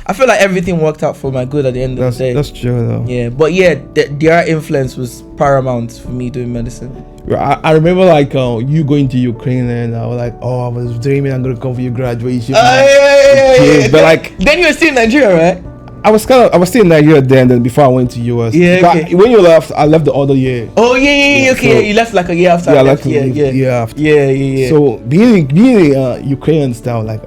I feel like everything worked out for my good at the end of the day. That's true though. Yeah, but yeah, their influence was paramount for me doing medicine. I remember like you going to Ukraine, and I was like, I was dreaming I'm gonna come for your graduation. Yeah. But like then you were still in Nigeria, right? I was still in Nigeria then before I went to US. Yeah. Okay. When you left, I left the other year. Oh yeah. Okay, so, you left like a year after. Yeah, I left left. year after. Yeah. So being Ukrainian style, like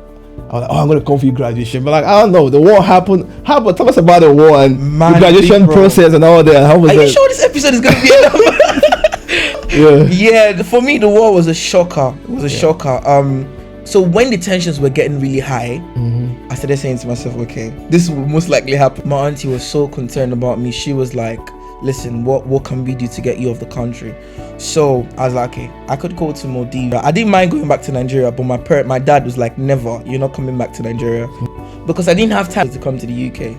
I was like, I'm gonna come for your graduation, but like I don't know, the war happened. Tell us about the war and the graduation process and all that. How was Are that? you sure this episode is gonna be enough? Yeah. For me, the war was a shocker. It was a shocker. So when the tensions were getting really high, I started saying to myself, okay, this will most likely happen. My auntie was so concerned about me. She was like, listen, what can we do to get you off the country? So I was like, okay, I could go to Maldives. I didn't mind going back to Nigeria, but my dad was like, never, you're not coming back to Nigeria. Because I didn't have time to come to the UK.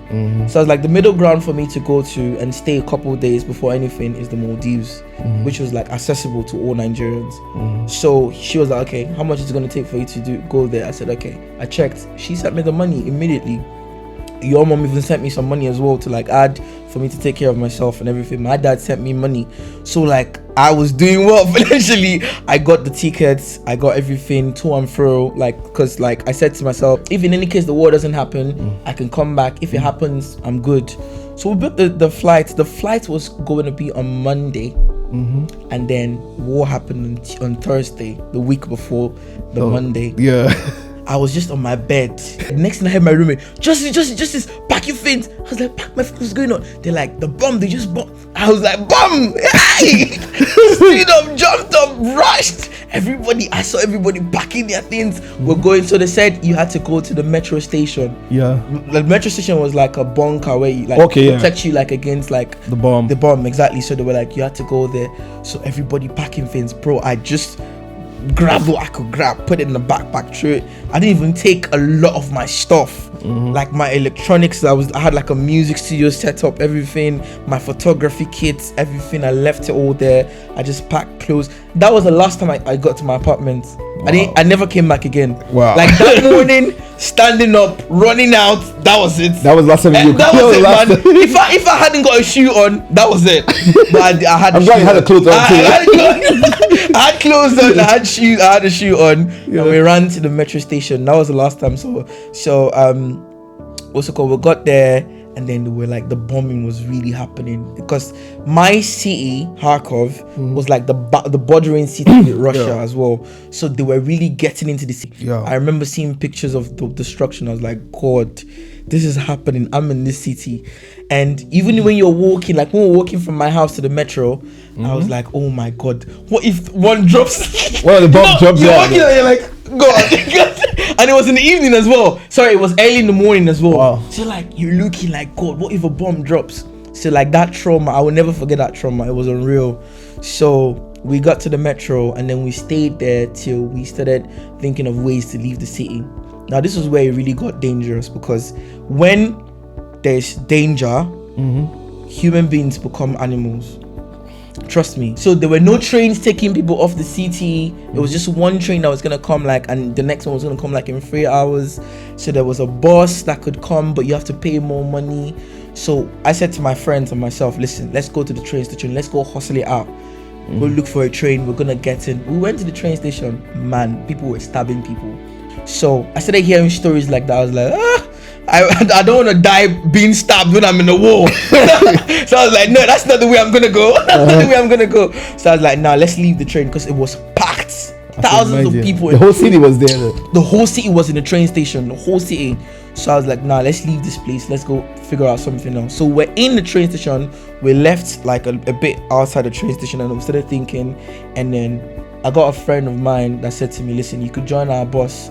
So I was like, the middle ground for me to go to and stay a couple of days before anything is the Maldives, which was like accessible to all Nigerians. So she was like, okay, how much is it going to take for you to go there? I said, okay. I checked. She sent me the money immediately. Your mom even sent me some money as well to like add for me to take care of myself and everything. My dad sent me money, so like I was doing well financially. I got the tickets, I got everything to and fro, like because like I said to myself, if in any case the war doesn't happen, I can come back. If it happens, I'm good. So we booked the flight. The flight was going to be on Monday, and then war happened on Thursday, the week before the Monday. Yeah. I was just on my bed. Next thing I heard my roommate, Justice, pack your things. I was like, pack my things, what's going on? They're like, the bomb, they just bomb. I was like, bomb! Hey! Stood up, jumped up, rushed. I saw everybody packing their things. We're going, so they said you had to go to the metro station. Yeah. The metro station was like a bunker where you like protect you like against like the bomb. The bomb, exactly. So they were like, you had to go there. So everybody packing things. Bro, I just grabbed what I could grab, put it in the backpack, threw it. I didn't even take a lot of my stuff, like my electronics. I had like a music studio set up, everything, my photography kits, everything. I left it all there. I just packed clothes. That was the last time I got to my apartment. Wow. I never came back again. Wow. Like that morning, standing up, running out, that was it. That was last time you that was it, man. If I hadn't got a shoe on, that was it. But I had I'm glad you had a clothes on I had clothes on, I had shoes, I had a shoe on, and we ran to the metro station. That was the last time. So what's it called? We got there, and then they were like, the bombing was really happening because my city, Kharkov, was like the bordering city with Russia as well. So they were really getting into the city. Yeah. I remember seeing pictures of the destruction. I was like, God, this is happening. I'm in this city. And even when you're walking, like when we're walking from my house to the metro, I was like, oh my God, what if one drops? Well, the bomb drops. You're walking and you're like, God. And it was in the evening as well. Sorry, it was early in the morning as well. Wow. So like you're looking like, God, what if a bomb drops? So like that trauma, I will never forget that trauma. It was unreal. So we got to the metro and then we stayed there till we started thinking of ways to leave the city. Now this is where it really got dangerous, because when there's danger, human beings become animals. Trust me. So there were no trains taking people off the city. It was just one train that was gonna come and the next one was gonna come like in 3 hours. So there was a bus that could come, but you have to pay more money. So I said to my friends and myself, listen, let's go to the train station. Let's go hustle it out. We'll look for a train. We're gonna get in. We went to the train station. Man, people were stabbing people. So I started hearing stories like that. I was like, I don't want to die being stabbed when I'm in the war. So I was like, no, that's not the way I'm gonna go. That's not the way I'm gonna go. So I was like, nah, let's leave the train, because it was packed. Thousands of people. The whole city was there though. The whole city was in the train station. The whole city. So I was like, nah, let's leave this place. Let's go figure out something else. So we're in the train station. We left like a bit outside the train station, and we started thinking. And then I got a friend of mine that said to me, listen, you could join our bus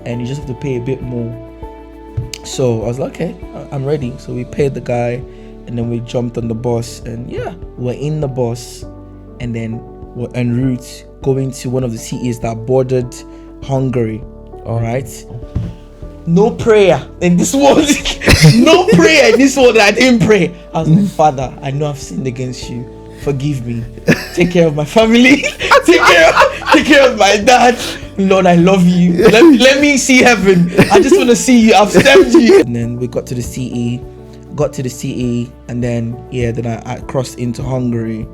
and you just have to pay a bit more. So I was like, okay, I'm ready. So we paid the guy, and then we jumped on the bus, and we're in the bus, and then we're en route going to one of the cities that bordered Hungary. All right. No prayer in this world. No prayer in this world that I didn't pray. I was like, Father, I know I've sinned against you. Forgive me. Take care of my family. Take take care of my dad. Lord, I love you. Let me see heaven. I just want to see you. I've stabbed you. And then we got to the CE, and then then I crossed into Hungary,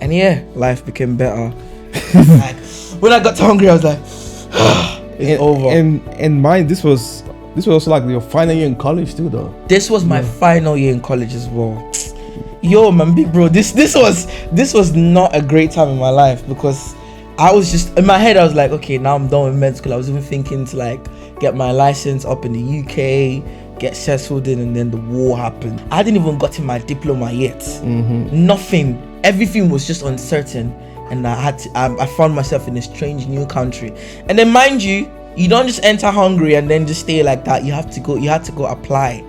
and life became better. Like, when I got to Hungary, I was like, it's over. And mine, this was also like your final year in college too, though. This was my final year in college as well. Yo, man, big bro, this was not a great time in my life, because I was just in my head. I was like, okay, now I'm done with med school. I was even thinking to like get my license up in the UK, get settled in, and then the war happened. I didn't even got in my diploma yet. Nothing. Everything was just uncertain, and I found myself in a strange new country. And then, mind you, you don't just enter Hungary and then just stay like that. You had to go apply,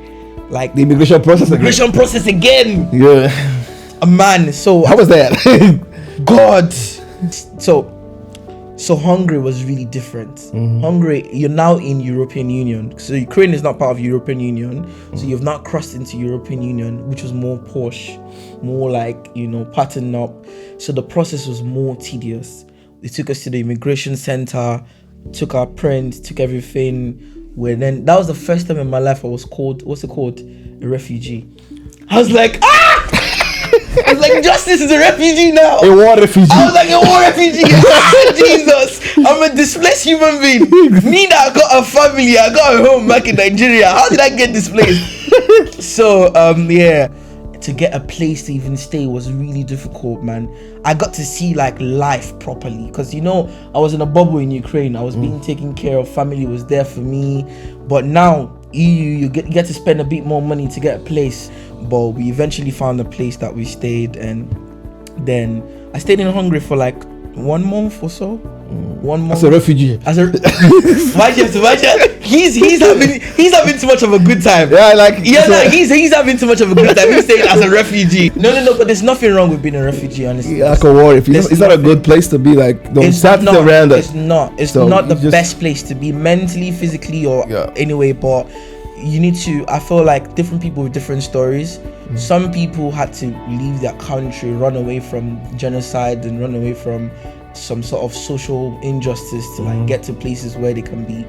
like the immigration process again. Yeah, man. So how was that? God. So Hungary was really different. Hungary, you're now in European Union. So Ukraine is not part of European Union. So you've not crossed into European Union, which was more posh, more like, patterned up. So the process was more tedious. They took us to the immigration center, took our prints, took everything. That was the first time in my life I was called, a refugee. I was like, I was like, justice is a refugee now. A war refugee. I was like, a war refugee. Jesus, I'm a displaced human being. Me that I got a family, I got a home back in Nigeria. How did I get displaced? So, to get a place to even stay was really difficult, man. I got to see like life properly, because I was in a bubble in Ukraine. I was being taken care of. Family was there for me. But now EU, you get to spend a bit more money to get a place. But we eventually found a place that we stayed, and then I stayed in Hungary for like 1 month or so. 1 month as a refugee. He's having too much of a good time. He's having too much of a good time. He's staying as a refugee. No, but there's nothing wrong with being a refugee, honestly. Like a war. It's not a good place to be. Like, don't start around us. It's not. It's not the best place to be mentally, physically, or anyway. But you need to. I feel like different people with different stories. Some people had to leave their country, run away from genocide, and run away from some sort of social injustice to like get to places where they can be,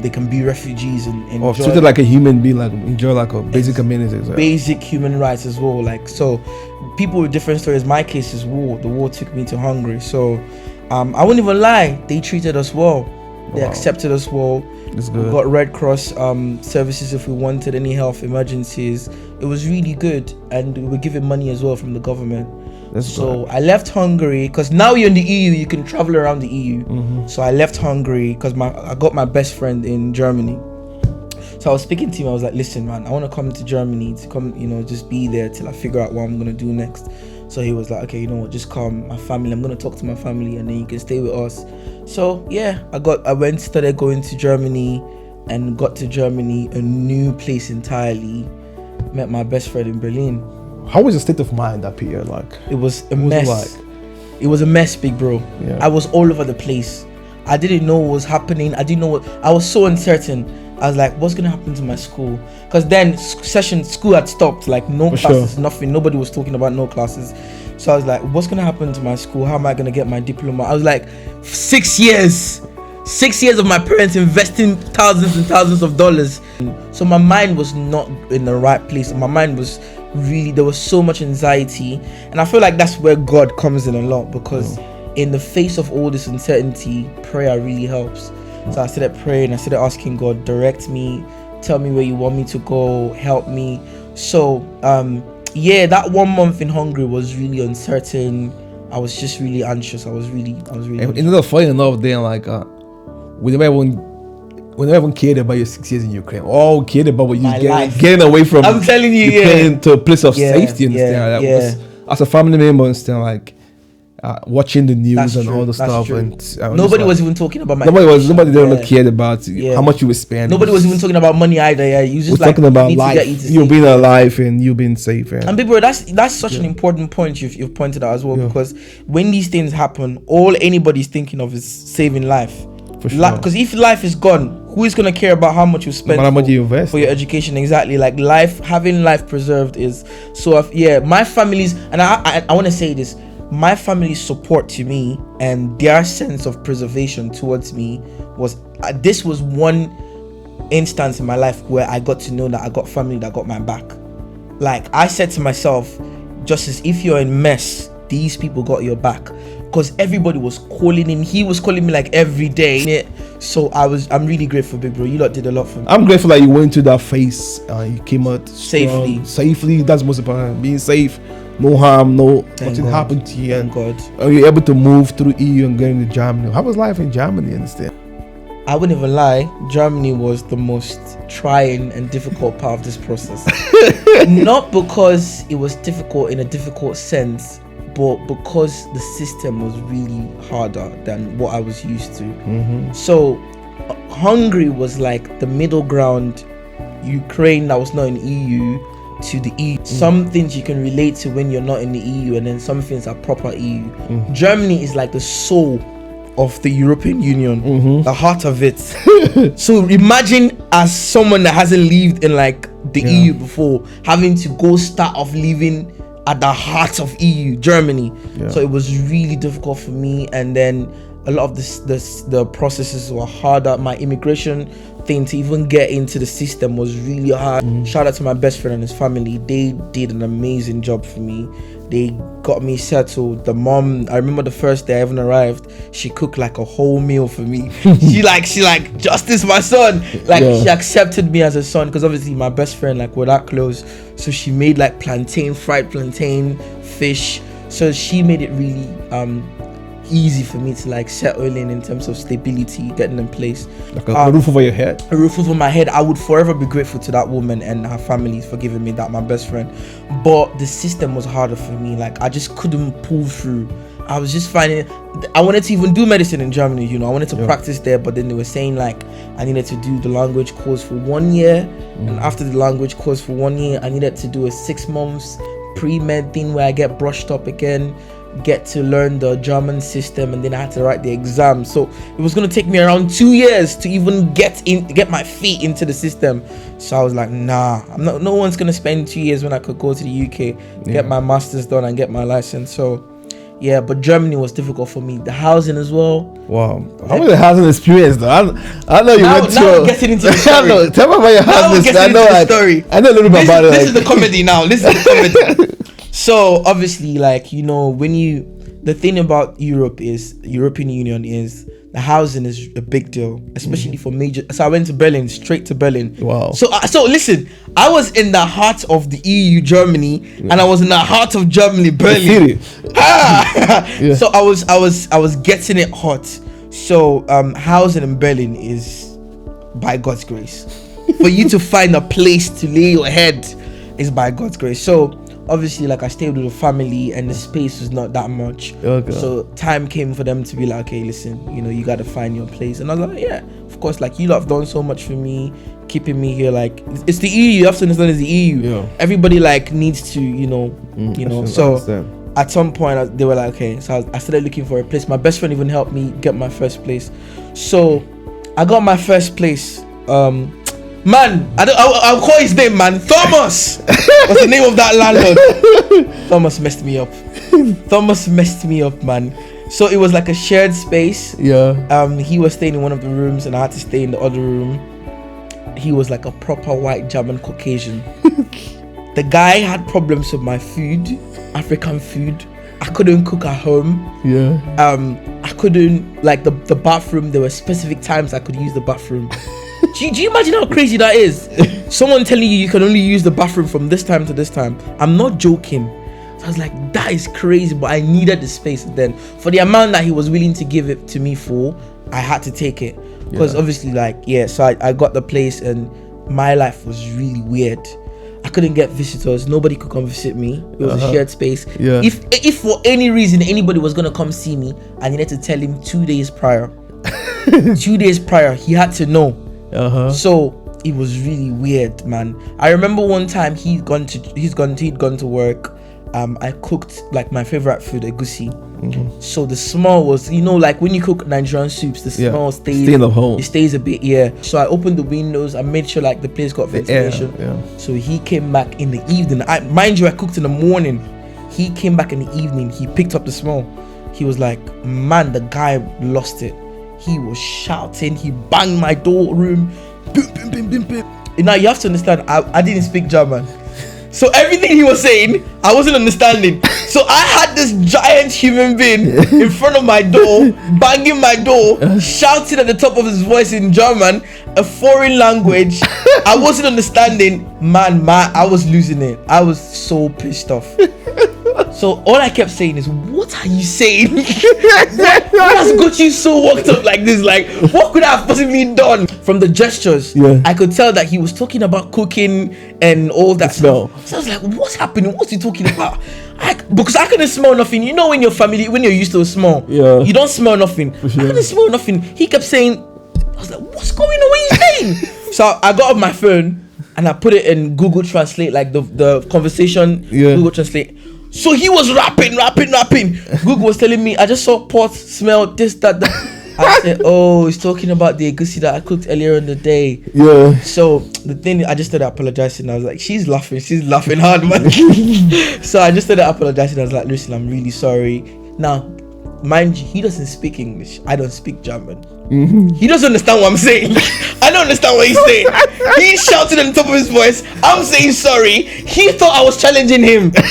they can be refugees and enjoy, treated like a human being, like enjoy like a basic amenities, basic human rights as well. Like, so people with different stories. My case is war. The war took me to Hungary, so I wouldn't even lie, they treated us well. They accepted us well. That's good. We got Red Cross services if we wanted any health emergencies. It was really good, and we were given money as well from the government. So I left Hungary, because now you're in the EU, you can travel around the EU. So I left Hungary because I got my best friend in Germany. So I was speaking to him. I was like, listen, man, I want to come to Germany to come, just be there till I figure out what I'm gonna do next. So he was like, okay, you know what, just come. My family, I'm gonna talk to my family, and then you can stay with us. So I started going to Germany, and got to Germany, a new place entirely. Met my best friend in Berlin. How was your state of mind up here? Like, it was a mess. It was a mess, big bro. Yeah. I was all over the place. I didn't know what was happening. I was so uncertain. I was like, what's gonna happen to my school? Because then school had stopped, like no classes, nothing. Nobody was talking about no classes. So I was like, what's gonna happen to my school? How am I gonna get my diploma? I was like, 6 years of my parents investing thousands and thousands of dollars. So my mind was not in the right place. My mind was really, there was so much anxiety, and I feel like that's where God comes in a lot, because in the face of all this uncertainty, prayer really helps. So I started praying. I started asking God, direct me, tell me where you want me to go, help me. So that 1 month in Hungary was really uncertain. I was just really anxious. I was really and funny enough, then like we never even cared about your 6 years in Ukraine. All cared about what you getting away from. I'm telling you, Ukraine to a place of safety. Was, as a family member, and like watching the news and all the stuff. True. And nobody was even talking about my. Nobody cared about how much you were spending. Nobody was even talking about money either. Yeah, you just like talking about life. You being alive and you being safe. And people, that's such an important point you've pointed out as well, because when these things happen, all anybody's thinking of is saving life. Because if life is gone, who is going to care about how much you spend for your education? Exactly. Like having life preserved is so. My family's, and I want to say this, my family's support to me and their sense of preservation towards me was this was one instance in my life where I got to know that I got family that got my back. Like, I said to myself, just as if you're in mess, these people got your back, because everybody was calling him. He was calling me like every day. So I'm really grateful, big bro. You lot did a lot for me. I'm grateful that you went through that phase. You came out strong, safely. Safely. That's most important. Being safe, no harm, nothing happened to you. Thank God. Are you able to move through EU and getting to Germany? How was life in Germany? Understand? I wouldn't even lie. Germany was the most trying and difficult part of this process. Not because it was difficult in a difficult sense, but because the system was really harder than what I was used to. So Hungary was like the middle ground. Ukraine, that was not in EU, to the EU. Some things you can relate to when you're not in the EU, and then some things are proper EU. Germany is like the soul of the European Union, the heart of it. So imagine, as someone that hasn't lived in like the EU before, having to go start off living at the heart of EU, Germany. So it was really difficult for me, and then a lot of the processes were harder. My immigration thing, to even get into the system, was really hard. Shout out to my best friend and his family. They did an amazing job for me. They got me settled. The mom, I remember the first day I even arrived, she cooked like a whole meal for me. she like Justice, my son, she accepted me as a son, because obviously my best friend, like, we're that close. So she made like fried plantain, fish. So she made it really easy for me to like settle in terms of stability, getting in place. Like a roof over your head. A roof over my head. I would forever be grateful to that woman and her family for giving me that, my best friend. But the system was harder for me. Like, I just couldn't pull through. I was just finding, I wanted to even do medicine in Germany, I wanted to practice there, but then they were saying like I needed to do the language course for 1 year, and after the language course for 1 year, I needed to do a 6 months pre-med thing where I get brushed up again, get to learn the German system, and then I had to write the exam. So it was going to take me around 2 years to even get my feet into the system. So I was like, nah, no one's going to spend 2 years when I could go to the UK, get my master's done and get my license. So yeah, but Germany was difficult for me. The housing as well. Wow. How was the housing experience though? I know you went to... Now we're getting into the story. Tell me about your housing experience. I know a little bit about it. This is the comedy now. This is the comedy. So obviously, like, the thing about European Union is the housing is a big deal, especially for major. So I went to Berlin, straight to Berlin. Wow. So listen, I was in the heart of the EU, Germany, and I was in the heart of Germany, Berlin. So I was getting it hot. So housing in Berlin is by God's grace. For you to find a place to lay your head is by God's grace. So obviously, like, I stayed with a family and the space was not that much. Okay. So time came for them to be like, okay, listen, you got to find your place. And I was like, yeah, of course, like, you lot have done so much for me, keeping me here. Like, it's the EU. You have to understand, it's the EU. Yeah. Everybody like needs to, So at some point they were like, okay. So I started looking for a place. My best friend even helped me get my first place. So I got my first place. Man, I'll call his name, man. Thomas. What's the name of that landlord? Thomas messed me up, man. So it was like a shared space. Yeah. He was staying in one of the rooms and I had to stay in the other room. He was like a proper white German Caucasian. The guy had problems with my food, African food. I couldn't cook at home. Yeah. I couldn't, like, the bathroom, there were specific times I could use the bathroom. Do you imagine how crazy that is? Someone telling you can only use the bathroom from this time to this time. I'm not joking. So I was like, that is crazy, but I needed the space then. For the amount that he was willing to give it to me for, I had to take it. Because obviously, so I got the place and my life was really weird. I couldn't get visitors. Nobody could come visit me. It was a shared space. Yeah. If for any reason anybody was going to come see me, I needed to tell him 2 days prior. 2 days prior, he had to know. So it was really weird, man. I remember one time he'd gone to work. I cooked like my favorite food, egusi. So the smell was, like when you cook Nigerian soups, the smell stays in the home. It stays a bit, So I opened the windows. I made sure like the place got ventilation. So he came back in the evening. Mind you, I cooked in the morning. He came back in the evening. He picked up the smell. He was like, man, the guy lost it. He was shouting. He banged my door room. Boom, boom, boom, boom, boom. Now you have to understand, I didn't speak German. So everything he was saying, I wasn't understanding. So I had this giant human being in front of my door, banging my door, shouting at the top of his voice in German, a foreign language. I wasn't understanding. Man, I was losing it. I was so pissed off. So all I kept saying is, what are you saying? what has got you so worked up like this? Like, what could I have possibly done? From the gestures, I could tell that he was talking about cooking and all that smell. So I was like, what's happening? What's he talking about? Because I couldn't smell nothing. You know, when you're used to a smell, you don't smell nothing. Sure. I couldn't smell nothing. He kept saying, I was like, what's going on? What are you saying? So I got off my phone and I put it in Google Translate, like the conversation, Google Translate. So he was rapping. Google was telling me, I just saw pot, smell, this, that. I said, oh, he's talking about the egusi that I cooked earlier in the day. Yeah. So the thing, I just started apologizing. I was like, she's laughing hard, man. So I just started apologizing. I was like, listen, I'm really sorry. Now, mind you, he doesn't speak English. I don't speak German. He doesn't understand what I'm saying. I don't understand what he's saying. He's shouting on the top of his voice. I'm saying sorry. He thought I was challenging him. Man,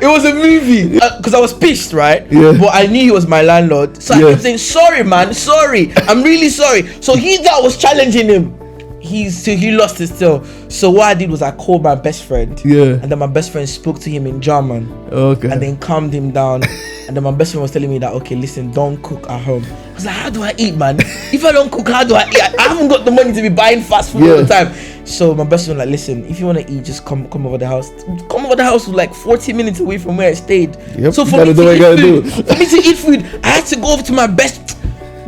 it was a movie. Because I was pissed, right? But I knew he was my landlord. So I kept saying, sorry, man, sorry. I'm really sorry. So he thought I was challenging him. He lost it still. So what I did was I called my best friend. And then my best friend spoke to him in German. And then calmed him down. And then my best friend was telling me that, okay, listen, don't cook at home. I was like, how do I eat, man? If I don't cook, how do I eat? I haven't got the money to be buying fast food all the time. So my best friend was like, listen, if you want to eat, just come over the house. Come over the house was like 40 minutes away from where I stayed. So for me to eat food, I had to go over to my best...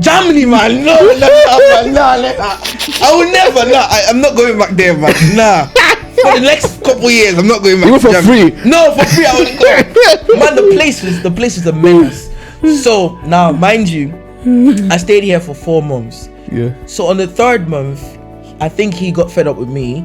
Germany, man. No. I will never. I'm not going back there, man. Nah. For the next couple years, I'm not going back. Even for free? No, for free I wouldn't go. Man, the place was a menace. So now, mind you, I stayed here for 4 months. So on the 3rd month, I think he got fed up with me,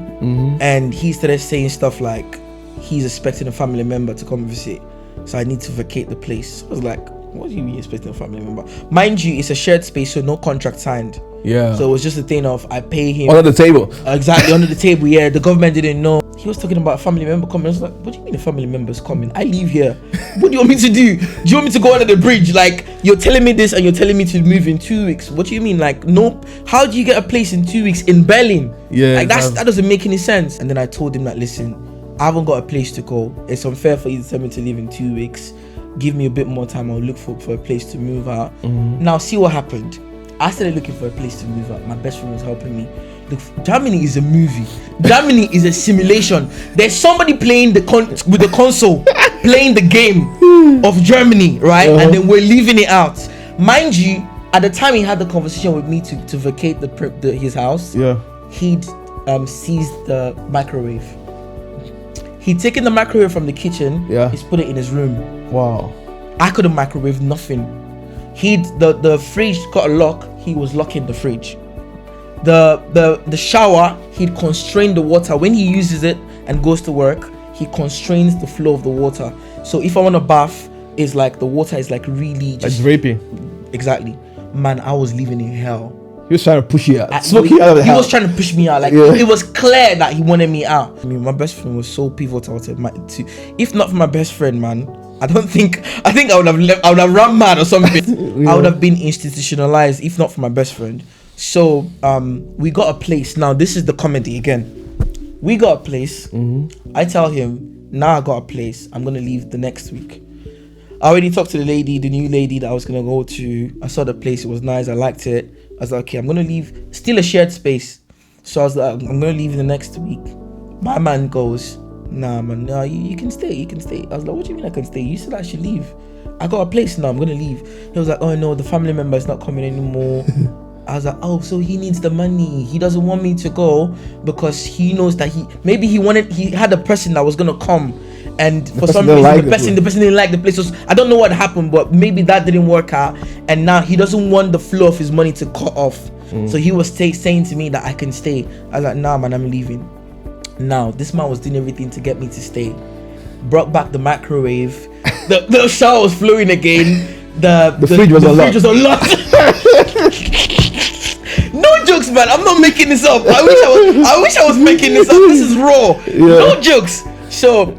and he started saying stuff like he's expecting a family member to come visit, so I need to vacate the place. I was like, what do you mean expecting a family member? Mind you, it's a shared space, so no contract signed. So it was just a thing of I pay him under the table. Exactly, under the table. The government didn't know. He was talking about a family member coming. I was like, what do you mean a family member's coming? I live here. What do you want me to do? Do you want me to go under the bridge? Like, you're telling me this and you're telling me to move in 2 weeks. What do you mean? Like, nope. How do you get a place in 2 weeks in Berlin? Like that doesn't make any sense. And then I told him that, listen, I haven't got a place to go. It's unfair for you to tell me to leave in 2 weeks. Give me a bit more time. I'll look for a place to move out. Now see what happened. I started looking for a place to move out. My best friend was helping me. Look, Germany is a movie. Germany is a simulation. There's somebody playing with the console, playing the game of Germany, right? And then we're leaving it out. Mind you, at the time he had the conversation with me to vacate his house. He'd seized the microwave. He'd taken the microwave from the kitchen. He's put it in his room. Wow. I couldn't microwave nothing. The fridge got a lock. He was locking the fridge. The shower, he'd constrained the water. When he uses it and goes to work, he constrains the flow of the water. So if I want to bath, it's like the water is like really just like draping. Exactly. Man, I was living in hell. He was trying to push you out. Smoke you out of the house. He was trying to push me out. Like it was clear that he wanted me out. I mean, my best friend was so pivotal to if not for my best friend, man, I think I would have left. I would have run mad or something. I would have been institutionalized if not for my best friend. So we got a place. Now this is the comedy again. We got a place. I tell him, now I got a place. I'm gonna leave the next week. I already talked to the new lady that I was gonna go to. I saw the place. It was nice. I liked it. I was like, okay, I'm gonna leave. Still a shared space. So I was like, I'm gonna leave in the next week. My man goes, nah, man, no, you can stay. I was like, what do you mean I can stay? You said I should leave. I got a place now. I'm gonna leave. He was like, oh no, the family member is not coming anymore. I was like, oh, so he needs the money. He doesn't want me to go because he knows that he had a person that was gonna come. And for some reason, the person didn't like the place. I don't know what happened, but maybe that didn't work out. And now he doesn't want the flow of his money to cut off. So he was saying to me that I can stay. I was like, nah, man, I'm leaving. Now, this man was doing everything to get me to stay. brought back the microwave. The shower was flowing again. The fridge was unlocked. No jokes, man. I'm not making this up. I wish I was making this up. This is raw. No jokes. So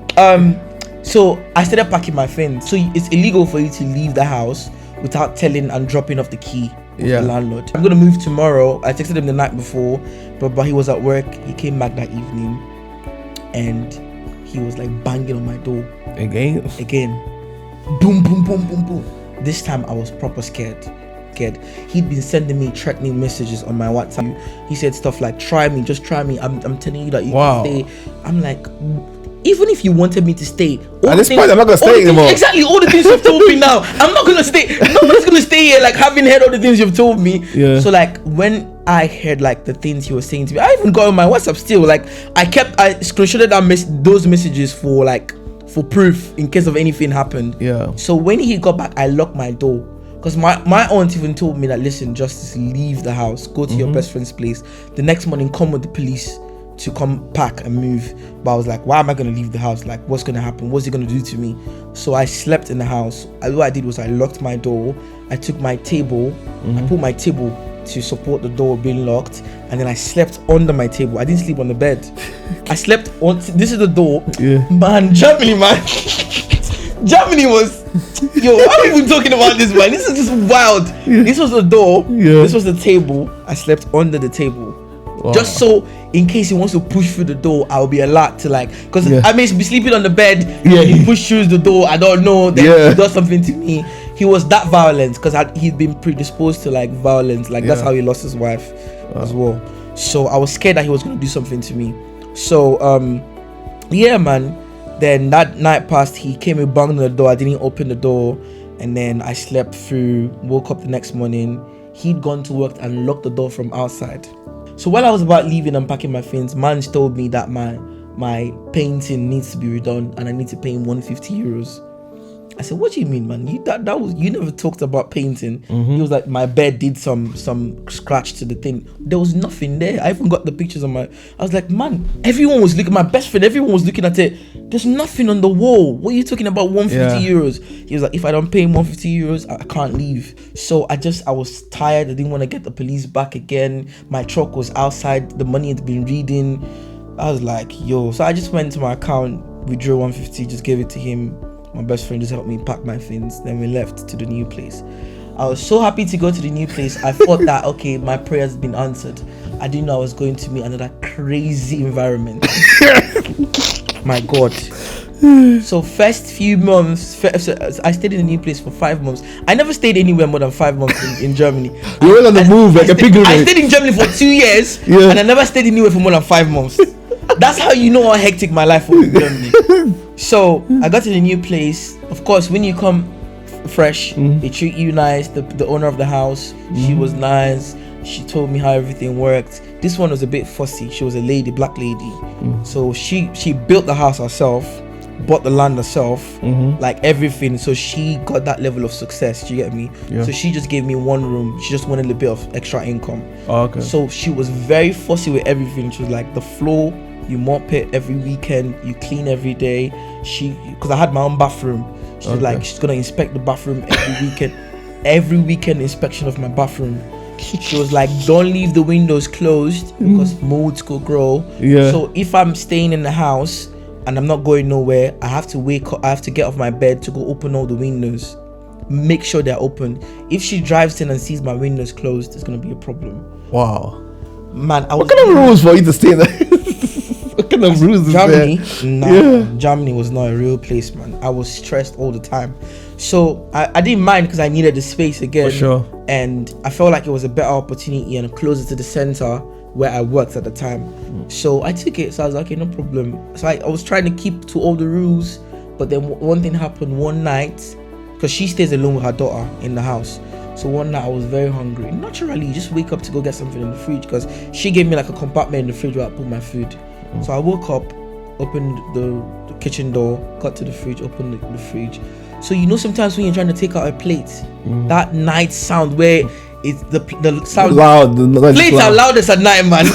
I started packing my things. So it's illegal for you to leave the house without telling and dropping off the key with the landlord. I'm gonna move tomorrow. I texted him the night before, but he was at work. He came back that evening, and he was like banging on my door again. Boom, boom, boom, boom, boom. This time I was proper scared. He'd been sending me threatening messages on my WhatsApp. He said stuff like, "Try me, just try me. I'm telling you that you can stay." I'm like, even if you wanted me to stay, at this point I'm not gonna stay anymore. Exactly, all the things you've told me now, I'm not gonna stay. Nobody's gonna stay here, like, having heard all the things you've told me. So like, when I heard like the things he was saying to me, I even got on my WhatsApp still. Like, I screenshotted those messages for proof in case of anything happened. So when he got back, I locked my door, because my aunt even told me that, listen, Justice, leave the house, go to your best friend's place. The next morning, come with the police to come pack and move. But I was like, why am I gonna leave the house? Like, what's gonna happen? What's he gonna do to me? So I slept in the house. What I did was I locked my door. I took my table. I put my table to support the door being locked, and then I slept under my table. I didn't sleep on the bed. I slept on. This is the door. Man, Germany was. Yo, why are we even talking about this, man? This is just wild. This was the door. This was the table. I slept under the table. Just so in case he wants to push through the door, I'll be alert to, like, because I may be sleeping on the bed, he push through the door, I don't know, then he does something to me. He was that violent, because he'd been predisposed to like violence, like that's how he lost his wife as well. So I was scared that he was going to do something to me. So man, then that night passed. He came and banged on the door. I didn't open the door, and then I slept through, woke up the next morning. He'd gone to work and locked the door from outside. So while I was about leaving and packing my things, Mans told me that my painting needs to be redone and I need to pay him 150 euros. I said, what do you mean, man? You never talked about painting. He was like, my bed did some scratch to the thing. There was nothing there. I even got the pictures on I was like, man, everyone was looking, my best friend, everyone was looking at it. There's nothing on the wall. What are you talking about, 150 euros? He was like, if I don't pay him 150 euros, I can't leave. So I was tired. I didn't want to get the police back again. My truck was outside. The money had been reading. I was like, yo. So I just went to my account, withdrew 150, just gave it to him. My best friend just helped me pack my things. Then we left to the new place. I was so happy to go to the new place. I thought that, okay, my prayers had been answered. I didn't know I was going to meet another crazy environment. My God. So first few months, I stayed in the new place for 5 months. I never stayed anywhere more than 5 months in Germany. You went on the move like a pilgrimage. I stayed in Germany for 2 years, and I never stayed anywhere for more than 5 months. That's how you know how hectic my life was in Germany. So I got to the new place. Of course, when you come fresh, they treat you nice. The owner of the house, she was nice. She told me how everything worked. This one was a bit fussy. She was a lady, black lady. So she built the house herself, bought the land herself, like everything. So she got that level of success. Do you get me? So she just gave me one room. She just wanted a bit of extra income. So she was very fussy with everything. She was like, the floor, you mop it every weekend, you clean every day. Because I had my own bathroom. She was like, she's gonna inspect the bathroom every weekend. Every weekend inspection of my bathroom. She was like, don't leave the windows closed because molds could grow. So if I'm staying in the house and I'm not going nowhere, I have to wake up, I have to get off my bed to go open all the windows, make sure they're open. If she drives in and sees my windows closed, it's gonna be a problem. Wow, man, what kind of rules for you to stay there? What kind of rules is Germany? There? Germany was not a real place, man. I was stressed all the time. So I didn't mind because I needed the space again. For sure. And I felt like it was a better opportunity and closer to the center where I worked at the time. So I took it. So I was like, okay, no problem. So I was trying to keep to all the rules. But then one thing happened one night, because she stays alone with her daughter in the house. So one night I was very hungry. Naturally, you just wake up to go get something in the fridge, because she gave me like a compartment in the fridge where I put my food. So I woke up, opened the kitchen door, got to the fridge, opened the fridge. So you know, sometimes when you're trying to take out a plate, that night sound where it's the sound loud. Plates are loudest at night, man.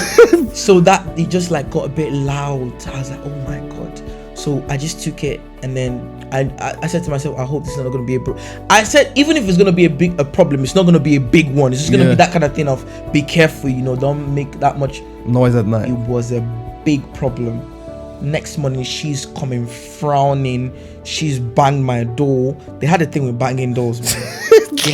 So that it just like got a bit loud. I was like, oh my God. So I just took it, and then I said to myself, I hope this is not going to be I said, even if it's going to be a problem, it's not going to be a big one. It's just going to be that kind of thing of be careful, don't make that much noise at night. It was a big problem. Next morning, she's coming frowning. She's banged my door. They had a thing with banging doors, man. She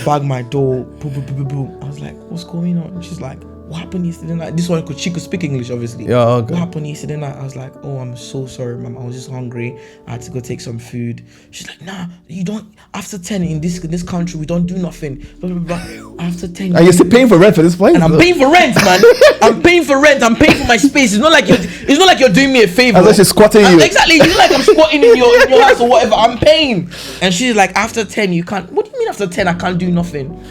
banged my door. Boom, boom, boom, boom, boom. I was like, what's going on? She's like, what happened yesterday night? This one, she could speak English, obviously. Yeah, okay. What happened yesterday night? I was like, oh, I'm so sorry, ma'am. I was just hungry. I had to go take some food. She's like, nah, you don't. After 10 in this country, we don't do nothing. Blah, blah, blah. After 10. And you're still paying for rent for this place? And I'm paying for rent, man. I'm paying for rent. I'm paying for my space. It's not like you're doing me a favor. Unless she's squatting you. Exactly. It's not like I'm squatting in your house or whatever. I'm paying. And she's like, after 10, you can't. What do you mean after 10? I can't do nothing.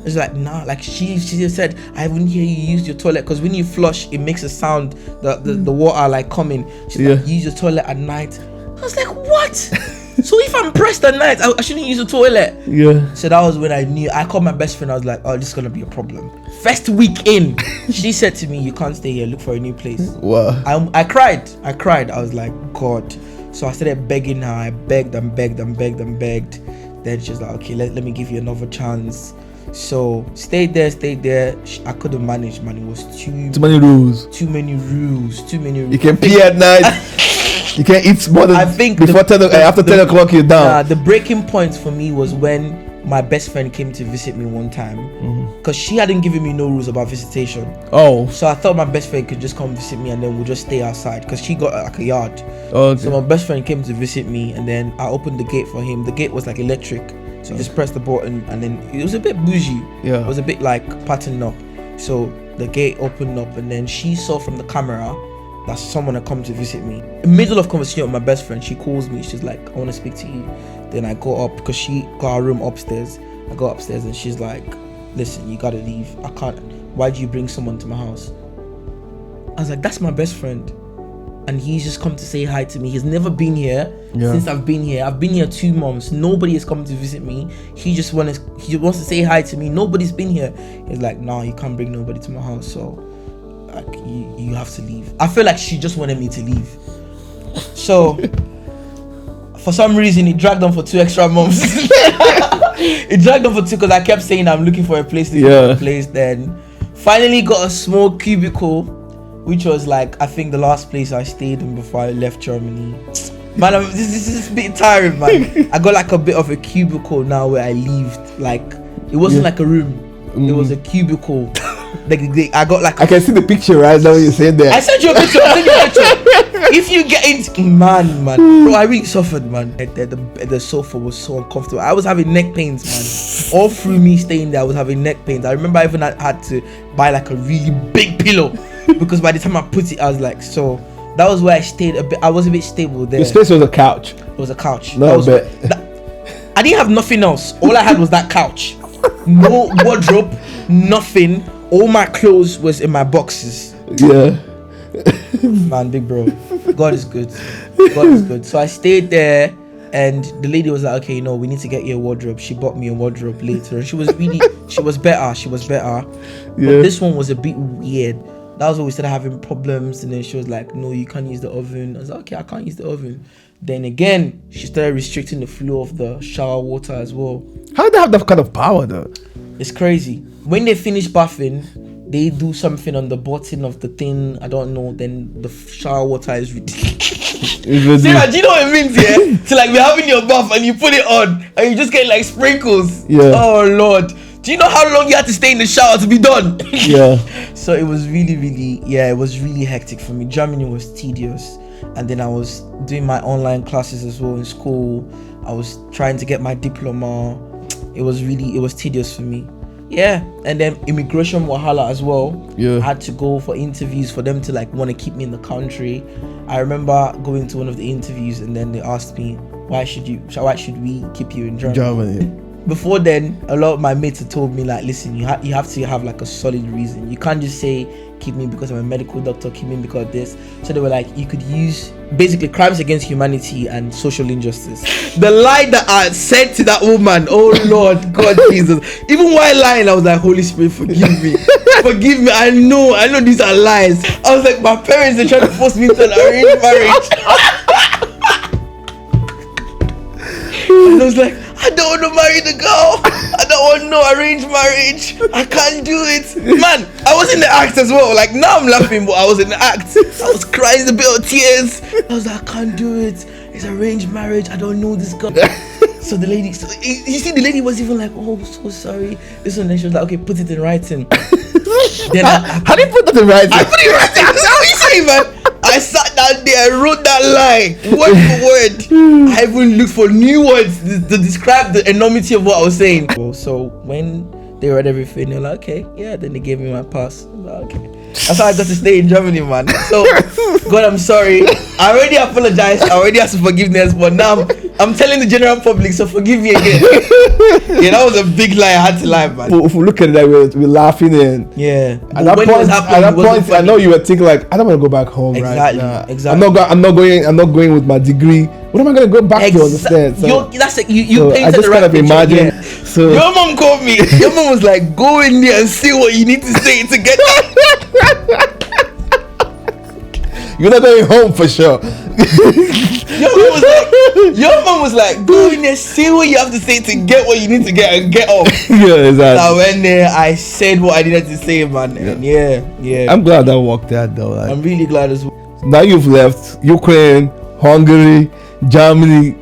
It's like, nah, like she just said, I wouldn't hear you use your toilet because when you flush, it makes a sound, the water like coming. She's like, use your toilet at night. I was like, what? So if I'm pressed at night, I shouldn't use the toilet. Yeah. So that was when I knew. I called my best friend. I was like, oh, this is gonna be a problem. First week in, she said to me, you can't stay here. Look for a new place. Wow. I cried. I was like, God. So I started begging her. I begged and begged and begged and begged. Then she's like, okay, let me give you another chance. So stayed there. I couldn't manage, man. It was too many rules. You can pee at night. You can't eat more than. I think before after 10 o'clock you're down. The breaking point for me was when my best friend came to visit me one time, because she hadn't given me no rules about visitation. Oh. So I thought my best friend could just come visit me and then we'll just stay outside because she got like a yard. Okay. So my best friend came to visit me and then I opened the gate for him. The gate was like electric. So you just press the button and then it was a bit bougie. Yeah. It was a bit like patterned up. So the gate opened up and then she saw from the camera that someone had come to visit me. In the middle of conversation with my best friend, she calls me. She's like, I want to speak to you. Then I go up because she got her room upstairs. I go upstairs and she's like, listen, you gotta leave. I can't. Why do you bring someone to my house? I was like, that's my best friend. And he's just come to say hi to me. He's never been here since I've been here. I've been here 2 months. Nobody has come to visit me. He wants to say hi to me. Nobody's been here. He's like, nah, you can't bring nobody to my house. So like, you have to leave. I feel like she just wanted me to leave. So for some reason, it dragged on for 2 extra months. It dragged on for 2 because I kept saying I'm looking for a place Then finally got a small cubicle, which was like, I think the last place I stayed in before I left Germany. Man, this is a bit tiring, man. I got like a bit of a cubicle now where I lived. Like, it wasn't like a room. It was a cubicle. I got like... I can see the picture right now when you said that. I sent you a picture. If you get into... Man. Bro, I really suffered, man. The sofa was so uncomfortable. I was having neck pains, man. All through me staying there, I was having neck pains. I remember I even had to buy like a really big pillow. Because by the time I put it, I was like, so that was where I stayed a bit. I was a bit stable there. Your space was a couch. It was a couch. No, I didn't have nothing else. All I had was that couch. No wardrobe, nothing. All my clothes was in my boxes. Yeah. Man, big bro. God is good. So I stayed there. And the lady was like, okay, we need to get you a wardrobe. She bought me a wardrobe later. And she was better. Yeah. But this one was a bit weird. That was when we started having problems. And then she was like, no, you can't use the oven. I was like, okay, I can't use the oven. Then again, she started restricting the flow of the shower water as well. How do they have that kind of power though? It's crazy. When they finish bathing, they do something on the bottom of the thing. I don't know. Then the shower water is ridiculous. Sarah, do you know what it means, yeah? So like we're having your bath and you put it on and you just get like sprinkles. Yeah. Oh Lord. Do you know how long you had to stay in the shower to be done? Yeah. So it was it was really hectic for me. Germany was tedious. And then I was doing my online classes as well in school. I was trying to get my diploma. It was tedious for me. Yeah, and then immigration wahala as well. Yeah, I had to go for interviews for them to like want to keep me in the country. I remember going to one of the interviews and then they asked me, why should we keep you in Germany? Before then, a lot of my mates had told me like, listen, you have to have like a solid reason. You can't just say keep me because I'm a medical doctor, keep me because of this. So they were like, you could use basically crimes against humanity and social injustice. The lie that I said to that woman, oh Lord, God Jesus. Even while lying, I was like, Holy Spirit, forgive me. forgive me. I know these are lies. I was like, my parents, they're trying to force me into an arranged marriage. And I was like, I don't want to marry the girl. I don't want no arranged marriage. I can't do it. Man, I was in the act as well. Like, now I'm laughing, but I was in the act. I was crying a bit of tears. I was like, I can't do it. It's arranged marriage. I don't know this girl. So the lady, you see, the lady was even like, oh, so sorry. This one, then she was like, okay, put it in writing. Then how do you put that in writing? I put it in writing. That's how you say, man. I sat down there, I wrote that line, word for word. I even looked for new words to describe the enormity of what I was saying. So when they read everything, they're like, okay, yeah, then they gave me my pass. I'm like, okay. That's how I got to stay in Germany, man. So, God, I'm sorry. I already apologized. I already asked for forgiveness, but now I'm telling the general public, so forgive me again. Yeah, that was a big lie. I had to lie, man. If we look at it, like, we're laughing and yeah. At that point, I know you were thinking like, I don't want to go back home right now. Exactly. I'm not going with my degree. What am I going to go back to? Understand? So, you painted I just the right kind of picture. imagine. Yeah. So your mom called me. Your mom was like, go in there and say what you need to say to get that. You're not going home for sure. Your mom was like, go in there, say what you have to say to get what you need to get and get off. Yeah, exactly. I went there, I said what I needed to say, man. And yeah. I'm glad that worked out though. Like, I'm really glad as well. Now you've left Ukraine, Hungary, Germany.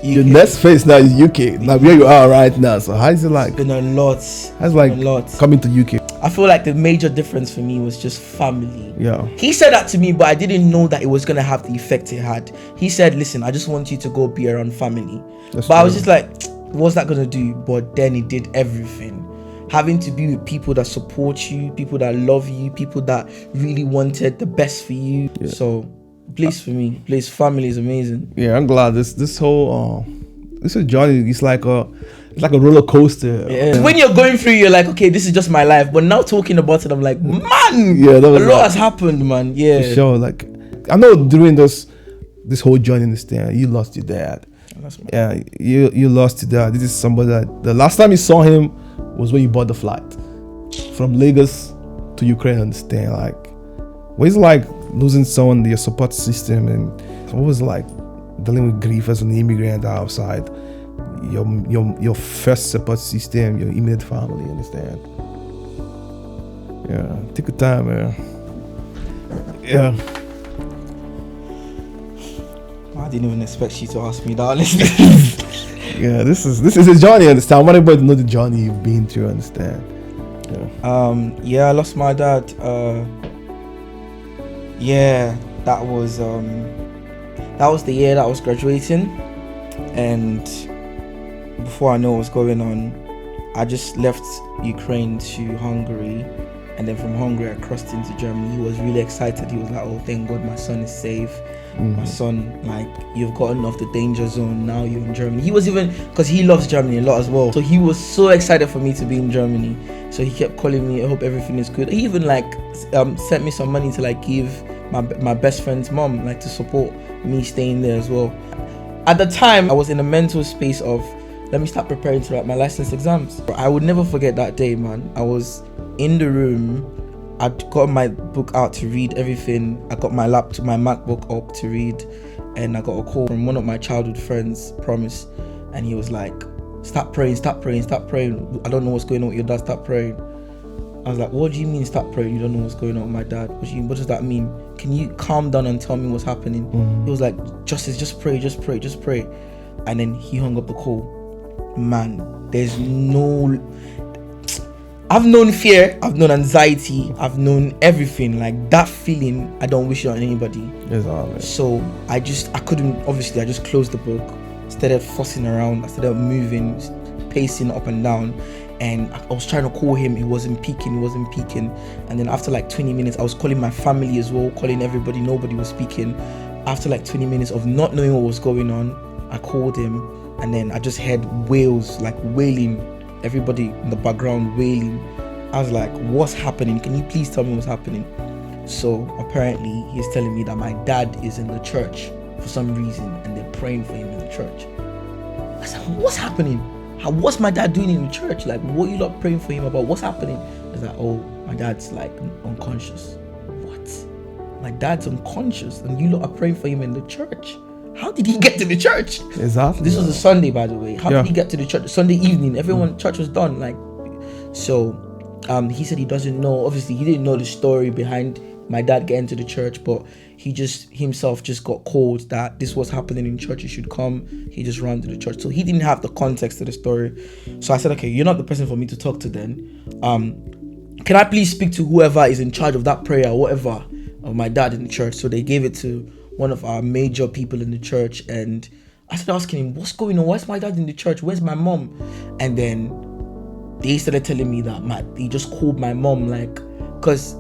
Your next phase now is UK. Now where you are right now. So how is it like? It's been a lot. How's like coming to UK? I feel like the major difference for me was just family. Yeah. He said that to me, but I didn't know that it was gonna have the effect it had. He said, listen, I just want you to go be around family. But I was just like, what's that gonna do? But then it did everything. Having to be with people that support you, people that love you, people that really wanted the best for you. Yeah. So place for me, place family is amazing. Yeah, I'm glad this whole journey is like a roller coaster. Yeah. When you're going through, you're like, okay, this is just my life. But now talking about it, I'm like, man, yeah, a lot has happened, man. Yeah, for sure. Like, I know during this whole journey in this thing, you lost your dad. Yeah, you lost your dad. This is somebody that the last time you saw him was when you bought the flight from Lagos to Ukraine. Understand? Like, what is it like losing someone in your support system, and what was it like dealing with grief as an immigrant outside your first support system, your immediate family? Understand? Yeah, take your time, man. Yeah. I didn't even expect you to ask me that, honestly. Yeah, this is a journey. Understand? I want everybody to know the journey you've been through. Understand? Yeah. I lost my dad. Yeah, that was the year that I was graduating, and before I know what was going on, I just left Ukraine to Hungary, and then from Hungary I crossed into Germany. He was really excited. He was like, oh, thank God my son is safe. My son, like, you've gotten off the danger zone, now you're in Germany. He was even, because he loves Germany a lot as well, so he was so excited for me to be in Germany. So he kept calling me, I hope everything is good. He even like sent me some money to like give my best friend's mom, like, to support me staying there as well. At the time, I was in a mental space of, let me start preparing to write my license exams. I would never forget that day, man. I was in the room, I'd got my book out to read everything. I got my MacBook up to read, and I got a call from one of my childhood friends, Promise, and he was like, stop praying. I don't know what's going on with your dad, stop praying. I was like, what do you mean stop praying? You don't know what's going on with my dad? What does that mean? Can you calm down and tell me what's happening? He was like, Justice, just pray. And then he hung up the call. Man, there's no... I've known fear, I've known anxiety, I've known everything. Like, that feeling, I don't wish it on anybody. So I couldn't, obviously I just closed the book, started fussing around, I started moving, pacing up and down, and I was trying to call him, he wasn't picking. And then after like 20 minutes, I was calling my family as well, calling everybody, nobody was speaking. After like 20 minutes of not knowing what was going on, I called him, and then I just heard wails, like wailing, everybody in the background wailing. I was like, what's happening? Can you please tell me what's happening? So apparently he's telling me that my dad is in the church for some reason, and they're praying for him in the church. I said, what's happening? What's my dad doing in the church? Like, what are you lot praying for him about? What's happening? It's like, oh, my dad's like unconscious. What? My dad's unconscious and you lot are praying for him in the church? How did he get to the church? Exactly. This was a Sunday, by the way. How did he get to the church? Sunday evening, everyone, church was done. Like, so, he said he doesn't know. Obviously, he didn't know the story behind my dad getting to the church, but he just himself just got called that this was happening in church. He should come. He just ran to the church, so he didn't have the context of the story. So I said, okay, you're not the person for me to talk to then. Can I please speak to whoever is in charge of that prayer or whatever of my dad in the church? So they gave it to one of our major people in the church, and I started asking him, what's going on? Where's my dad in the church? Where's my mom? And then they started telling me that he just called my mom, like, because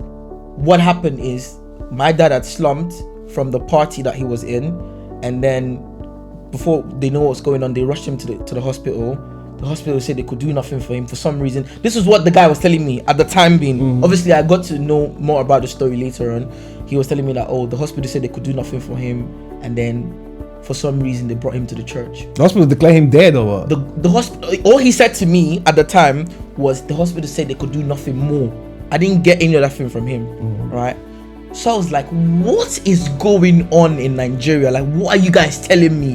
what happened is my dad had slumped from the party that he was in, and then before they know what's going on, they rushed him to the hospital. The hospital said they could do nothing for him for some reason. This is what the guy was telling me at the time being. Obviously, I got to know more about the story later on. He was telling me that, oh, the hospital said they could do nothing for him, and then for some reason they brought him to the church. The hospital declared him dead or what? The hospital, all he said to me at the time was the hospital said they could do nothing more. I didn't get any of that thing from him, right? So I was like, what is going on in Nigeria? Like, what are you guys telling me?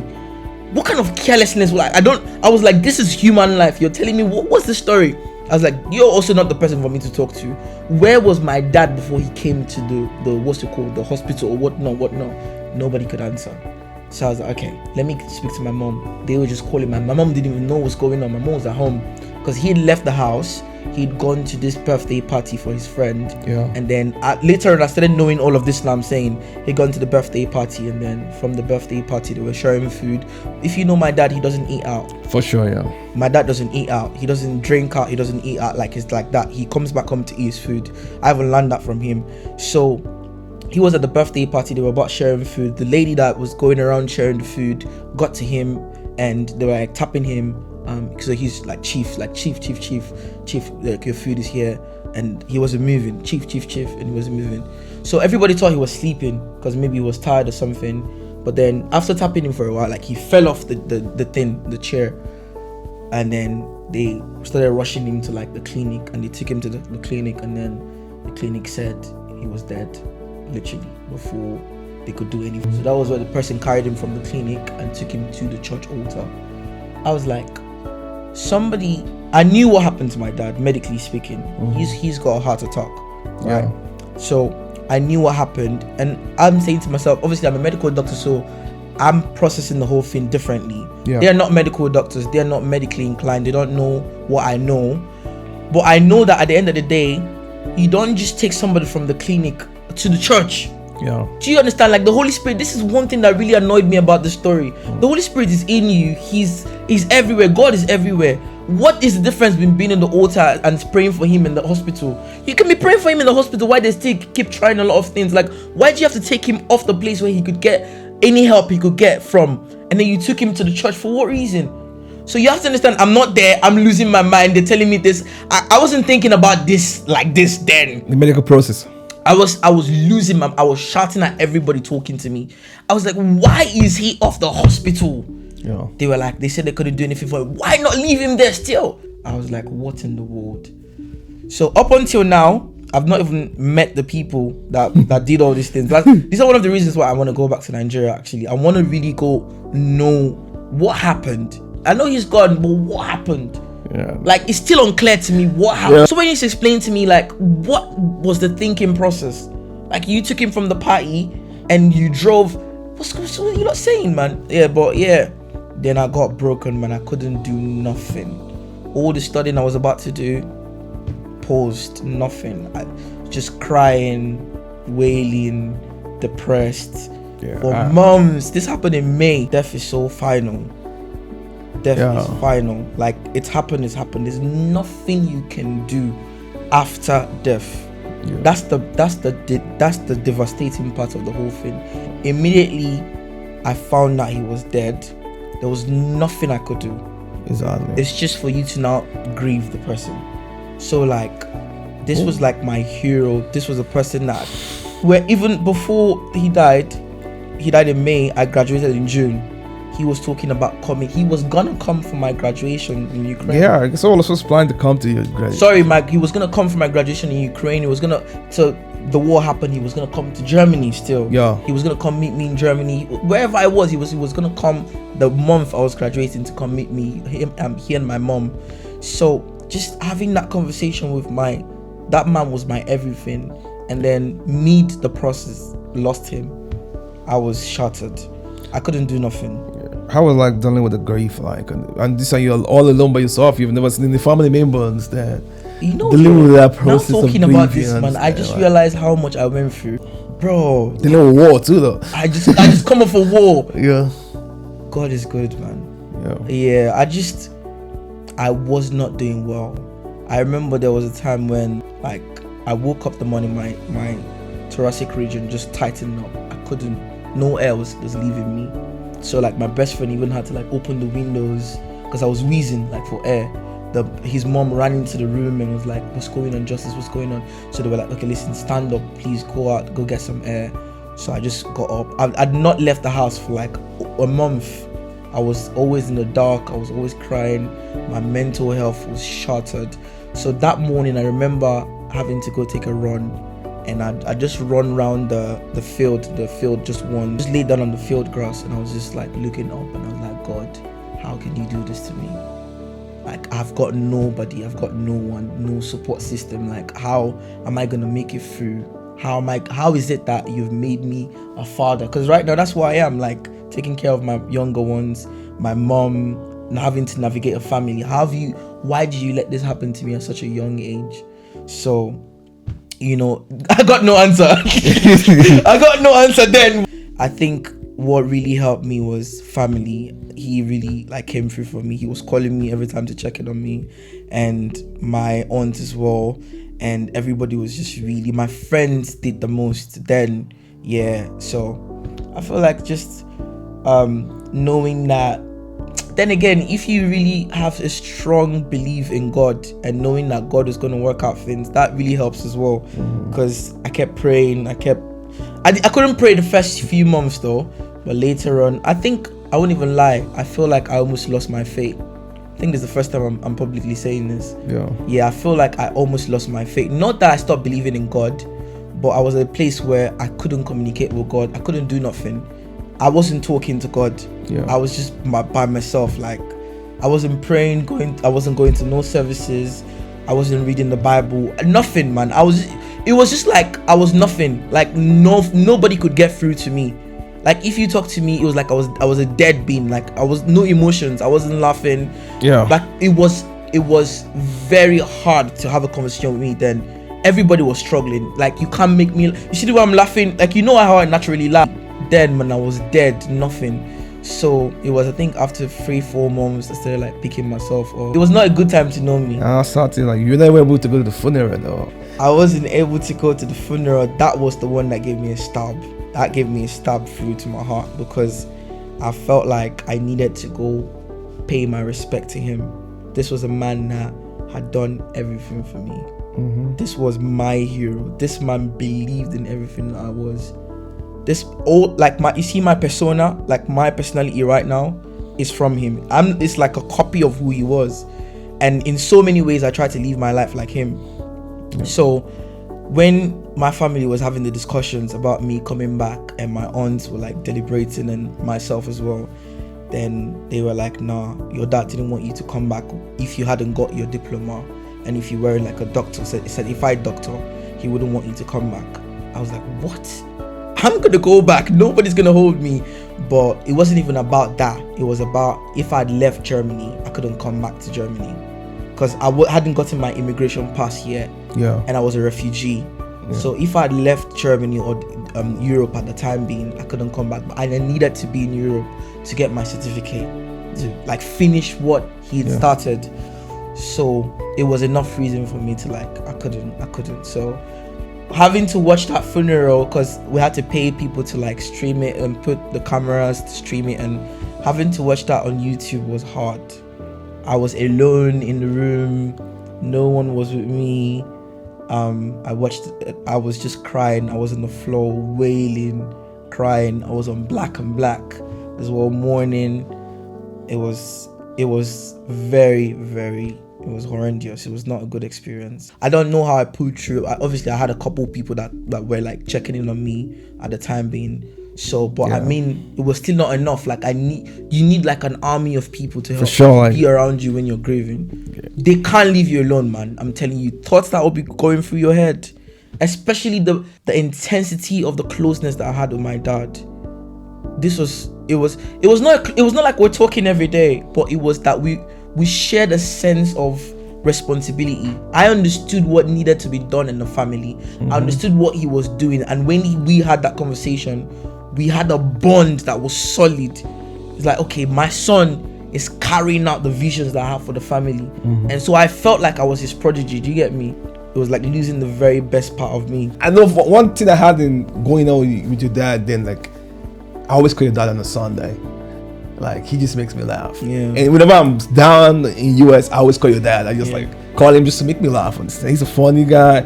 What kind of carelessness? Like, I was like, this is human life. You're telling me, what's the story? I was like, you're also not the person for me to talk to. Where was my dad before he came to the what's it called, the hospital or what not? Nobody could answer. So I was like, okay, let me speak to my mom. They were just calling my mom didn't even know what's going on. My mom was at home because he had left the house. He'd gone to this birthday party for his friend, and then later on I started knowing all of this. Now I'm saying he'd gone to the birthday party, and then from the birthday party they were sharing food. If you know my dad, he doesn't eat out. For sure, yeah. My dad doesn't eat out. He doesn't drink out. He doesn't eat out. Like, it's like that. He comes back home to eat his food. I haven't learned that from him. So he was at the birthday party. They were about sharing food. The lady that was going around sharing the food got to him, and they were like tapping him. So he's like chief, like like your food is here, and he wasn't moving. Chief, and he wasn't moving. So everybody thought he was sleeping because maybe he was tired or something. But then after tapping him for a while, like he fell off the chair, and then they started rushing him to like the clinic, and they took him to the clinic, and then the clinic said he was dead, literally, before they could do anything. So that was where the person carried him from the clinic and took him to the church altar. I was like, I knew what happened to my dad, medically speaking. He's got a heart attack, right? So I knew what happened, and I'm saying to myself, obviously I'm a medical doctor, so I'm processing the whole thing differently. They're not medical doctors, they're not medically inclined, they don't know what I know, but I know that at the end of the day, you don't just take somebody from the clinic to the church. Do you understand? Like, the Holy Spirit, this is one thing that really annoyed me about the story. The Holy Spirit is in you. He's everywhere. God is everywhere. What is the difference between being in the altar and praying for him in the hospital? You can be praying for him in the hospital while they still keep trying a lot of things. Like, why do you have to take him off the place where he could get any help he could get from, and then you took him to the church? For what reason? So you have to understand, I'm not there, I'm losing my mind, they're telling me this. I wasn't thinking about this like this then. The medical process. I was losing my, I was shouting at everybody talking to me. I was like, why is he off the hospital? They were like, they said they couldn't do anything for him. Why not leave him there still? I was like, what in the world? So up until now, I've not even met the people that did all these things. Like, these are one of the reasons why I want to go back to Nigeria, actually. I want to really go know what happened. I know he's gone, but what happened? Like, it's still unclear to me what happened. So when you explain to me, like, what was the thinking process? Like, you took him from the party and you drove. What are you not saying, man? Then I got broken, man. I couldn't do nothing. All the studying I was about to do, paused, nothing. I just crying, wailing, depressed for months. This happened in May. Death is so final. Death is final. Like, it's happened. There's nothing you can do after death. That's the devastating part of the whole thing. Immediately I found that he was dead, there was nothing I could do. Exactly. It's just for you to now grieve the person. So, like, this was like my hero. This was a person that, where even before he died in May, I graduated in June. he was talking about coming. He was gonna come for my graduation in Ukraine. Yeah, I guess I was planning to come to your graduation. Sorry, he was gonna come for my graduation in Ukraine. He was gonna, so the war happened. He was gonna come to Germany still. Yeah. He was gonna come meet me in Germany, wherever I was. He was gonna come the month I was graduating to come meet me. He and my mom. So just having that conversation with that man was my everything. And then the process, lost him. I was shattered. I couldn't do nothing. How was like dealing with the grief, like, and this time you're all alone by yourself. You've never seen any family member, understand? You know, dealing with that process. Now talking about this, man, I just realized how much I went through, bro. Dealing with war too, though. I just come off a war. Yeah. God is good, man. Yeah. I was not doing well. I remember there was a time when, like, I woke up the morning, my thoracic region just tightened up. I couldn't. No air was leaving me. So like my best friend even had to like open the windows because I was wheezing like for air. His mom ran into the room and was like, "What's going on, Justice? What's going on?" So they were like, "Okay, listen, stand up, please, go out, go get some air." So I just got up. I'd not left the house for like a month. I was always in the dark. I was always crying. My mental health was shattered. So that morning, I remember having to go take a run. And I just run around the field just laid down on the field grass, and I was just like looking up, and I was like, God, how can you do this to me? Like, I've got nobody, I've got no one, no support system. Like, how am I gonna make it through? How is it that you've made me a father? Because right now that's who I am, like taking care of my younger ones, my mom, and having to navigate a family. Why did you let this happen to me at such a young age? So, you know, I got no answer. I got no answer then. I think what really helped me was family. He really like came through for me. He was calling me every time to check in on me, and my aunt as well. And everybody was just really, my friends did the most then. Yeah, so I feel like just knowing that. Then again, if you really have a strong belief in God and knowing that God is going to work out things, that really helps as well. Because I kept praying. I couldn't pray the first few months though, but later on, I think, I won't even lie, I feel like I almost lost my faith. I think this is the first time I'm publicly saying this. Yeah, I feel like I almost lost my faith. Not that I stopped believing in God, but I was at a place where I couldn't communicate with God. I couldn't do nothing. I wasn't talking to God. I was just by myself. Like, I wasn't praying, I wasn't going to no services. I wasn't reading the Bible. Nothing, man. It was just like I was nothing. Like nobody could get through to me. Like if you talk to me, it was like I was a dead being. Like I was no emotions. I wasn't laughing. Yeah. Like it was very hard to have a conversation with me then. Everybody was struggling. Like you can't make me. You see the way I'm laughing. Like you know how I naturally laugh. Then when I was dead, nothing. So it was, I think after 3-4 months I started like picking myself up. It was not a good time to know me. I started like, you never able to go to the funeral though. I wasn't able to go to the funeral. That was the one that gave me a stab. That gave me a stab through to my heart, because I felt like I needed to go pay my respect to him. This was a man that had done everything for me. This was my hero. This man believed in everything that I was. This old, like you see my persona, like my personality right now is from him. It's like a copy of who he was, and in so many ways I try to live my life like him. So when my family was having the discussions about me coming back, and my aunts were like deliberating, and myself as well, then they were like, nah, your dad didn't want you to come back if you hadn't got your diploma, and if you were like a doctor, certified doctor, he wouldn't want you to come back. I was like, what? I'm gonna go back, nobody's gonna hold me. But it wasn't even about that. It was about, if I'd left Germany, I couldn't come back to Germany because I hadn't gotten my immigration pass yet. And I was a refugee. So if I'd left Germany or Europe at the time being, I couldn't come back. But I needed to be in Europe to get my certificate, to like finish what he'd started. So it was enough reason for me to like, I couldn't. So having to watch that funeral, because we had to pay people to like stream it and put the cameras to stream it, and having to watch that on YouTube was hard. I was alone in the room, no one was with me. I was just crying. I was on the floor wailing, crying. I was on Black and Black, as well, mourning. It was very, very, it was horrendous. It was not a good experience. I don't know how I pulled through. Obviously I had a couple people that were like checking in on me at the time being. So, but I mean, it was still not enough. Like you need like an army of people to help be around you when you're grieving. Okay. They can't leave you alone, man. I'm telling you, thoughts that will be going through your head, especially the intensity of the closeness that I had with my dad. It was not like we're talking every day, but it was that we shared a sense of responsibility. I understood what needed to be done in the family. I understood what he was doing, and when we had that conversation, we had a bond that was solid. It's like, okay, my son is carrying out the visions that I have for the family. And so I felt like I was his prodigy. Do you get me? It was like losing the very best part of me. I know one thing I had in going out with your dad, then like I always call your dad on a Sunday. Like, he just makes me laugh. Yeah. And whenever I'm down in US, I always call your dad. I just like call him just to make me laugh. He's a funny guy.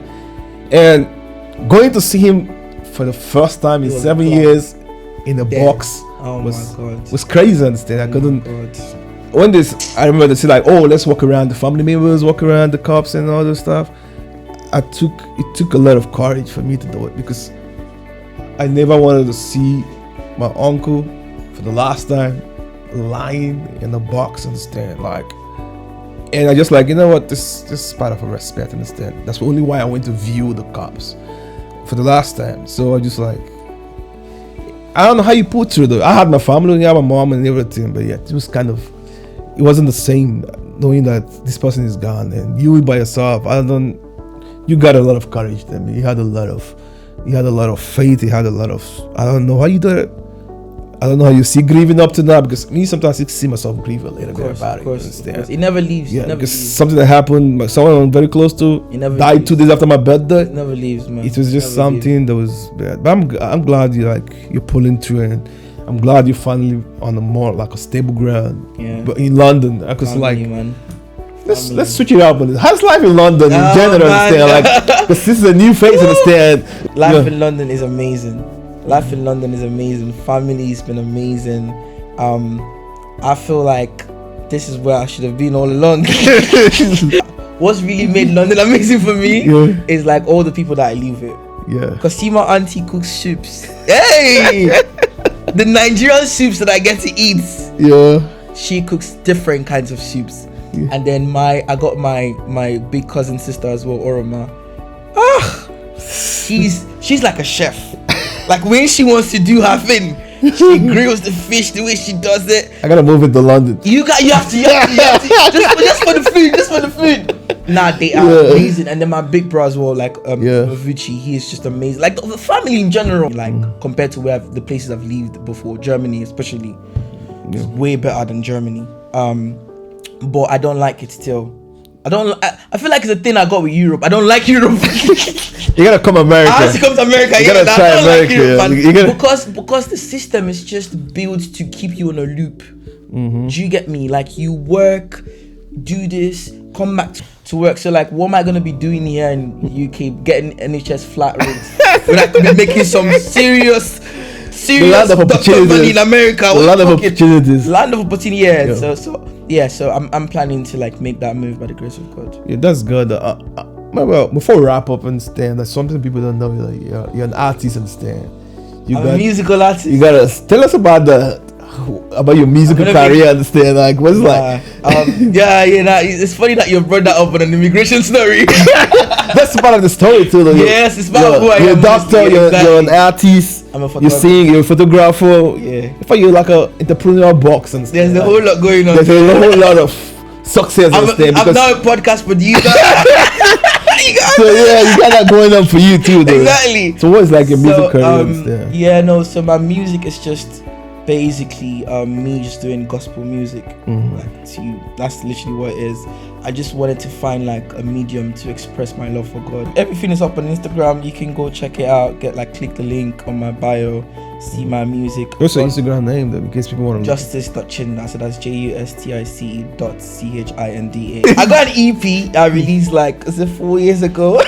And going to see him for the first time in 7 years in a box was crazy. Understand? I couldn't. When I remember they say like, oh, let's walk around the family members, walk around the cops and all this stuff. It took a lot of courage for me to do it, because I never wanted to see my uncle for the last time lying in a box, understand? Like, and I just like, you know what, this is part of a respect, understand? That's only why I went to view the cops for the last time. So I just like, I don't know how you put through though. I had my family, I had my mom and everything, but yeah, it was kind of, it wasn't the same knowing that this person is gone and you by yourself. You got a lot of courage. I mean, you had a lot of faith. You had a lot of, I don't know how you do it. I don't know how you see grieving up to now, because me sometimes I see myself grieve a little bit about it. It never leaves. Yeah, because something that happened, someone I'm very close to died 2 days after my birthday. It never leaves, man. It was just something that was bad. But I'm glad you're pulling through, and I'm glad you're finally on a more like a stable ground. Yeah. But in London, because like, man. Let's switch it up. How's life in London in general? Understand? Like, this is a new phase. Understand? Life in London is amazing. Life in London is amazing. Family's been amazing. I feel like this is where I should have been all along. What's really made London amazing for me is like all the people that I live with. Yeah. Because see, my auntie cooks soups. Hey, the Nigerian soups that I get to eat. Yeah. She cooks different kinds of soups. Yeah. And then I got my big cousin sister as well, Oroma. She's like a chef. Like, when she wants to do her thing, she grills the fish the way she does it. I gotta move it to London. You have to just for the food. Nah, they are amazing. And then my big bro as well, like Refugee, he is just amazing. Like the family in general, like compared to the places I've lived before, Germany especially, is way better than Germany. But I don't like it still. I feel like it's a thing I got with Europe. I don't like Europe. You gotta come America. I have to come to America. You gotta try America. Like Europe, because the system is just built to keep you on a loop. Do you get me? Like, you work, do this, come back to work. So like, what am I gonna be doing here in UK? Getting NHS flat rates when I could be making some serious land of opportunities money in America. Land of opportunities. Land of opportunity. Yeah. So I'm planning to like make that move by the grace of God. Yeah, that's good. Well, before we wrap up, understand that something people don't know. Like, you're an artist, understand? I'm a musical artist. You gotta tell us about your musical career, understand? Like, what's like? It's funny that you brought that up on an immigration story. That's part of the story too, though. Yes, it's part of who I am. You're a doctor. You're an artist. I'm a photographer. You sing. You're a photographer. Yeah. In fact, you're like a entrepreneurial box, and there's a whole lot going on. There's a whole lot of success. I'm now a podcast producer. So yeah, you got that going on for you too, though. Exactly. So what's like your music career? So my music is just basically me just doing gospel music. That's literally what it is. I just wanted to find like a medium to express my love for God. Everything is up on Instagram. You can go check it out. Click the link on my bio. See my music. What's your Instagram name though, in case people want to Justice.Chinda. So that's JUSTICE.CHINDA. I got an EP I released 4 years ago.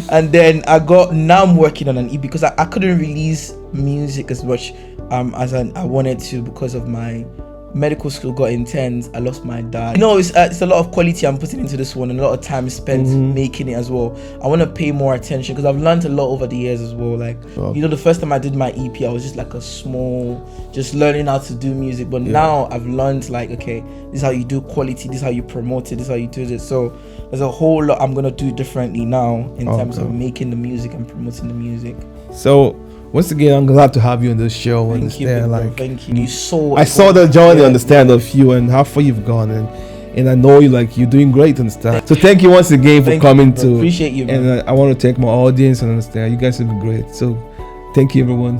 And then now I'm working on an EP because I couldn't release music as much I wanted to, because of my medical school got intense. I lost my dad. It's a lot of quality I'm putting into this one, and a lot of time spent making it as well. I want to pay more attention because I've learned a lot over the years as well. Like, the first time I did my EP, I was just like just learning how to do music. But now I've learned, like, okay, this is how you do quality, this is how you promote it, this is how you do this. So there's a whole lot I'm gonna do differently now in terms of making the music and promoting the music. So once again, I'm glad to have you on this show. Thank you. Thank you. I saw the journey, understand, of you and how far you've gone, and I know you're doing great, understand. So thank you once again for coming to. Appreciate you, man. And I want to thank my audience and understand. You guys have been great. So thank you, everyone.